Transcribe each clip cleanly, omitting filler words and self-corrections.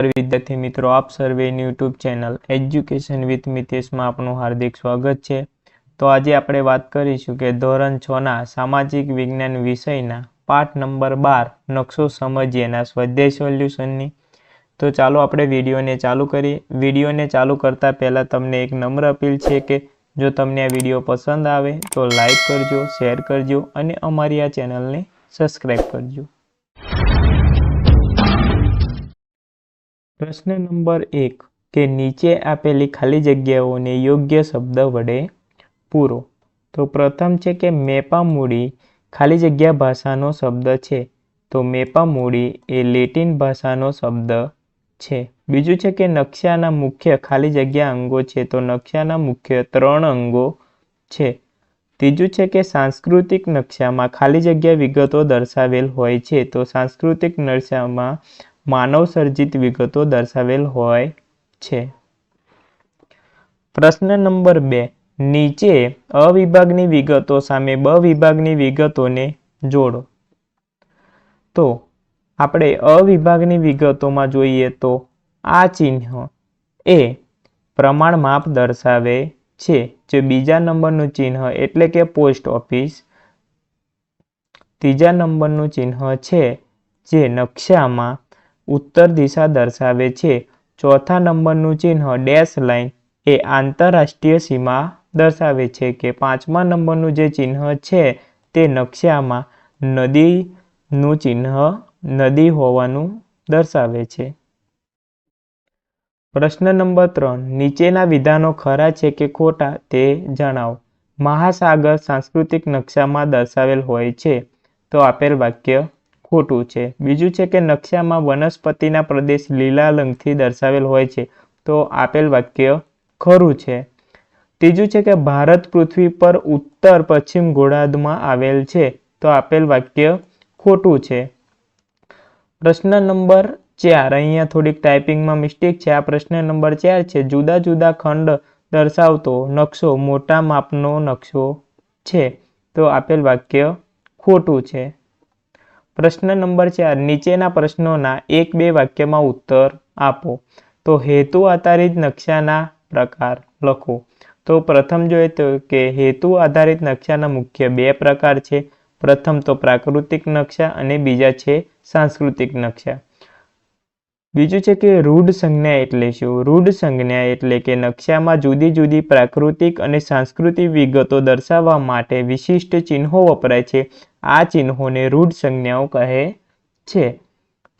વિદ્યાર્થી મિત્રો, આપ સર્વેની યુટ્યુબ ચેનલ એજ્યુકેશન વિથ મિતેશમાં આપનું હાર્દિક સ્વાગત છે। તો આજે આપણે વાત કરીશું કે ધોરણ 6ના સામાજિક વિજ્ઞાન વિષયના પાઠ નંબર 12 નકશો સમજીએના સ્વાધ્યાય સોલ્યુશનની। તો ચાલો આપણે વિડીયોને ચાલુ કરીએ। વિડીયોને ચાલુ કરતાં પહેલાં તમને એક નમ્ર અપીલ છે કે જો તમને આ વિડીયો પસંદ આવે તો લાઈક કરજો, શેર કરજો અને અમારી આ ચેનલને સબસ્ક્રાઈબ કરજો। प्रश्न नंबर 1 के नीचे आपेली खाली जग्याओं ने योग्य शब्द वडे पूरो। तो प्रथम है कि मेपामूडी खाली जग्या भाषानो शब्द है। तो मेपामूडी ए लेटिन भाषानो शब्द है। बीजू है कि नक्शाना मुख्य खाली जग्या अंगो है। तो नक्शाना मुख्य 3 अंगो है। तीजू है कि सांस्कृतिक नक्शा में खाली जग्या विगतो दर्शावेल होय छे। तो सांस्कृतिक नक्शा में मानव सर्जित विगतो दर्शावेल होय छे। प्रश्न नंबर 2 नीचे अ विभागनी विगतो सामे ब विभागनी विगतोने जोड़ो। तो आपणे अ विभागनी विगतोमां जोईए तो आ चिन्ह ए प्रमाण माप दर्शावे छे। जो बीजा नंबरनुं चिन्ह एटले के पोस्ट ऑफिस, तीजा नंबरनुं चिन्ह छे जे नक्शामां उत्तर दिशा दर्शावे छे। चौथा नंबरनुं चिन्ह डैश लाइन ए आंतरराष्ट्रीय सीमा दर्शावे छे। के 5मा नंबरनुं जे चिन्ह छे ते नक्शामां नदीनुं चिन्ह नदी होवानुं दर्शावे छे। प्रश्न नंबर 3 नीचेना विधानो खरा छे के खोटा ते जणावो। महासागर सांस्कृतिक नक्शामां दर्शावेल होय छे। तो आपेल वाक्य खोटू है। बीजू है कि नक्शा में वनस्पतिना प्रदेश लीला रंगथी दर्शावेल होय छे। तो आपेल वाक्य खरू है। तीजू है कि भारत पृथ्वी पर उत्तर पश्चिम गोलार्ध में आवेल छे। तो आपेल वाक्य खोटू है। प्रश्न नंबर 4 अहींया थोड़ीक टाइपिंग में मिस्टेक है। आ प्रश्न नंबर 4 है जुदा जुदा खंड दर्शावतो नक्शो मोटा मापनो नक्शो है। तो आपेल वाक्य खोटू है। प्रश्न नंबर 4 नीचेना प्रश्नोना 1-2 वाक्य में उत्तर आपो। तो हेतु आधारित नक्शाना प्रकार लखो। तो प्रथम जो तो कि हेतु आधारित नक्शाना मुख्य 2 प्रकार है। प्रथम तो प्राकृतिक नक्शा अने बीजा छे सांस्कृतिक नक्शा। बीजू है कि रूढ़ संज्ञा एटले शुं। रूढ़ संज्ञा एटले के नक्शा में जुदी जुदी प्राकृतिक अने सांस्कृतिक विगतो दर्शाववा माटे विशिष्ट चिन्हों वपराय छे। आ चिन्हों ने रूढ़ संज्ञाओं कहे छे।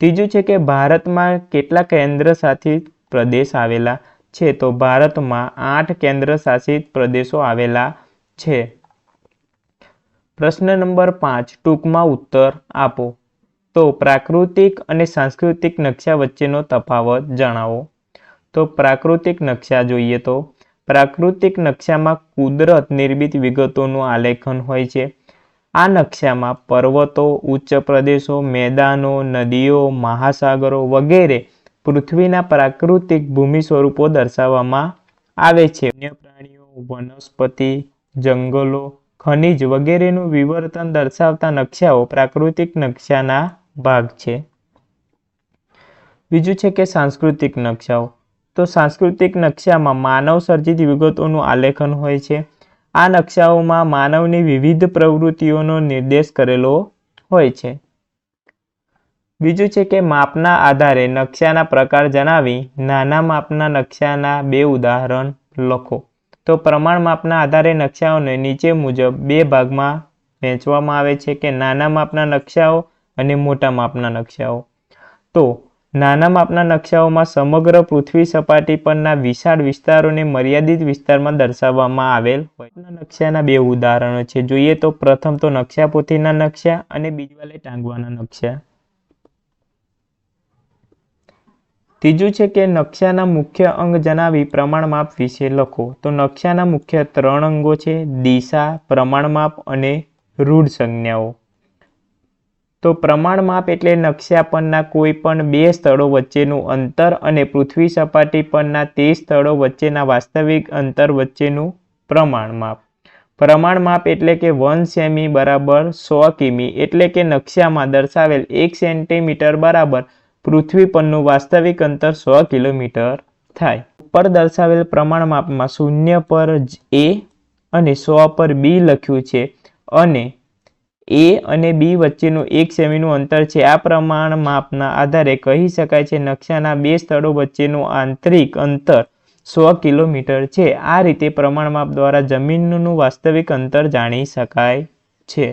तीजू है कि भारत में केटला केन्द्र शासित प्रदेश आवेला छे। तो भारत में 8 केन्द्र शासित प्रदेशों आवेला छे। प्रश्न नंबर 5 टूंकमां उत्तर आपो। तो प्राकृतिक अने सांस्कृतिक नक्शा वच्चेनो तफावत जणावो। तो प्राकृतिक नक्शा जोईए तो प्राकृतिक नक्शा में कुदरत निर्मित विगतोनुं आलेखन होय छे। आ नक्शा में पर्वतों, उच्च प्रदेशों, मैदानों, नदीओ, महासागरों वगैरह पृथ्वीना प्राकृतिक भूमि स्वरूपों दर्शाववामां आवे छे। वन्य प्राणीओ, वनस्पति, जंगलों, खनिज वगैरहनुं विवर्तन दर्शावता नक्शाओ प्राकृतिक नक्शाना भाग छे। बीजू है कि सांस्कृतिक नक्शाओ। तो सांस्कृतिक नक्शा में मानव सर्जित विगतोनुं आलेखन होय छे। आ नक्शाओं में मानवनी विविध प्रवृत्तिओनो निर्देश करेलो होय छे। बीजू है कि मापना आधारे नक्शाना प्रकार जणावी नाना मापना नक्शाना 2 उदाहरण लखो। तो प्रमाण मापना आधारे नक्शाओने नीचे मुजब 2 भाग में वहेंचवामां आवे छे कि नाना मापना नक्शाओ अने मोटा मापना नक्शाओ। तो नाना मापना नक्शाओं में समग्र पृथ्वी सपाटी परना विशाल विस्तारोने मर्यादित विस्तार में दर्शाववामां आवेल होय। नक्शाना 2 उदाहरणो छे। जोईए तो प्रथम तो नक्शापोथीना नक्शा अने बीजवाले टांगवाना नक्शा। तीजू है कि नक्शाना मुख्य अंग जणावी प्रमाण माप विषे लखो। तो नक्शाना मुख्य 3 अंगो छे दिशा, प्रमाण माप अने रूढ़ संज्ञाओ। तो प्रमाण माप एटले नक्शा परना कोईपण 2 स्थळो वच्चेनुं अंतर अने पृथ्वी सपाटी परना ते स्थळो वच्चेना वास्तविक अंतर वच्चेनुं प्रमाण माप। प्रमाण माप एटले के 1 सेमी बराबर 100 किमी एटले के नक्शा में दर्शावेल 1 सेंटीमीटर बराबर પૃથ્વી પરનું વાસ્તવિક અંતર 100 કિલોમીટર થાય. ઉપર દર્શાવેલ પ્રમાણ માપમાં 0 પર A અને 100 પર B લખ્યું છે અને A અને B વચ્ચેનું 1 સેમીનું અંતર છે. આ પ્રમાણ માપના આધારે કહી શકાય છે નકશાના બે સ્થળો વચ્ચેનું આંતરિક અંતર 100 કિલોમીટર છે. આ રીતે પ્રમાણ માપ દ્વારા જમીનનું વાસ્તવિક અંતર જાણી શકાય છે.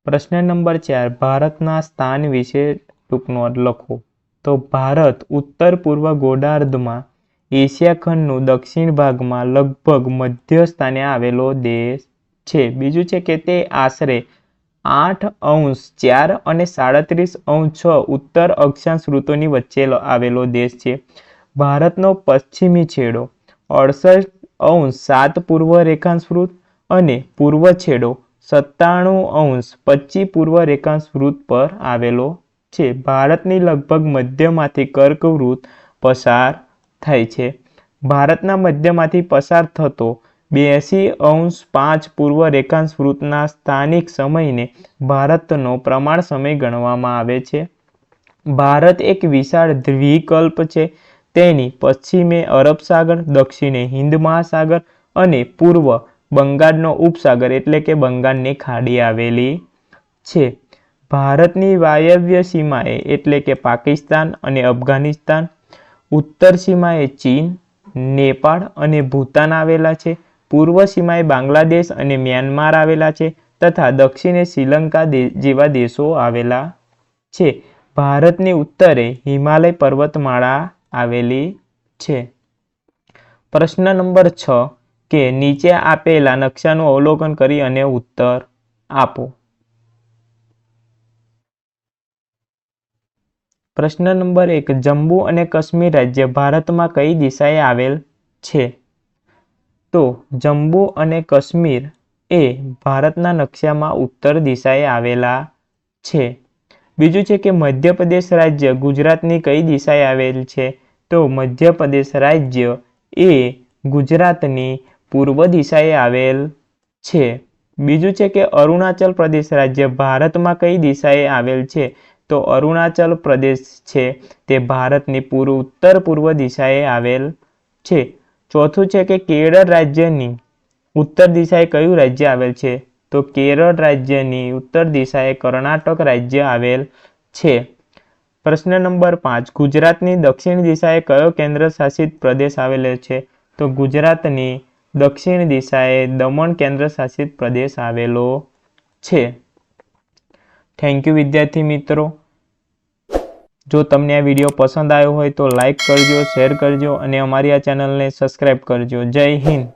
પ્રશ્ન નંબર 4. ભારતના સ્થાન વિશે ટૂંક નોંધ લખો. તો ભારત ઉત્તર પૂર્વ ગોળાર્ધમાં એશિયા ખંડનું દક્ષિણ ભાગમાં લગભગ મધ્ય સ્થાને આવેલો દેશ છે. બીજું છે કે તે આશરે 8°4 અને 37°6 ઉત્તર અક્ષાંશ ઋતુની વચ્ચે આવેલો દેશ છે. ભારતનો પશ્ચિમી છેડો 68°7 પૂર્વ રેખાંશ વૃત્ત અને પૂર્વ છેડો 97°25 પૂર્વ રેખાંશ વૃત્ત પર આવેલો છે. ભારતની લગભગ મધ્યમાંથી કર્કવૃત્ત પસાર થાય છે. ભારતના મધ્યમાંથી પસાર થતો 82°5 પૂર્વ રેખાંશ વૃત્તના સ્થાનિક સમયને ભારતનો પ્રમાણ સમય ગણવામાં આવે છે. ભારત એક વિશાળ દ્વીપકલ્પ છે. તેની પશ્ચિમે અરબ સાગર, દક્ષિણે હિન્દ મહાસાગર અને પૂર્વ બંગાળનો ઉપસાગર એટલે કે બંગાળની ખાડી આવેલી છે. ભારતની વાયવ્ય સીમાએ એટલે કે પાકિસ્તાન અને અફઘાનિસ્તાન, ઉત્તર સીમાએ ચીન, નેપાળ અને ભૂતાન આવેલા છે. પૂર્વ સીમાએ બાંગ્લાદેશ અને મ્યાનમાર આવેલા છે તથા દક્ષિણે શ્રીલંકા જેવા દેશો આવેલા છે. ભારતની ઉત્તરે હિમાલય પર્વતમાળા આવેલી છે. પ્રશ્ન નંબર 6 કે નીચે આપેલા નકશાનું અવલોકન કરી અને ઉત્તર આપો. પ્રશ્ન નંબર 1. જમ્મુ અને કાશ્મીર રાજ્ય ભારતમાં કઈ દિશાએ આવેલ છે? તો જમ્મુ અને કાશ્મીર એ ભારતના નકશામાં ઉત્તર દિશાએ આવેલા છે. બીજું છે કે મધ્યપ્રદેશ રાજ્ય ગુજરાતની કઈ દિશાએ આવેલ છે? તો મધ્યપ્રદેશ રાજ્ય એ ગુજરાતની પૂર્વ દિશાએ આવેલ છે. બીજું છે કે અરુણાચલ પ્રદેશ રાજ્ય ભારતમાં કઈ દિશાએ આવેલ છે? તો અરુણાચલ પ્રદેશ છે તે ભારતની ઉત્તર પૂર્વ દિશાએ આવેલ છે. ચોથું છે કે કેરળ રાજ્યની ઉત્તર દિશાએ કયું રાજ્ય આવેલ છે? તો કેરળ રાજ્યની ઉત્તર દિશાએ કર્ણાટક રાજ્ય આવેલ છે. પ્રશ્ન નંબર 5. ગુજરાતની દક્ષિણ દિશાએ કયો કેન્દ્ર શાસિત પ્રદેશ આવેલો છે? તો ગુજરાતની દક્ષિણ દિશાએ દમણ કેન્દ્ર શાસિત પ્રદેશ આવેલો છે. થેન્ક યુ વિદ્યાર્થી મિત્રો. જો તમને આ વિડીયો પસંદ આવ્યો હોય તો લાઈક કરજો, શેર કરજો અને અમારી આ ચેનલને સબસ્ક્રાઈબ કરજો. જય હિન્દ.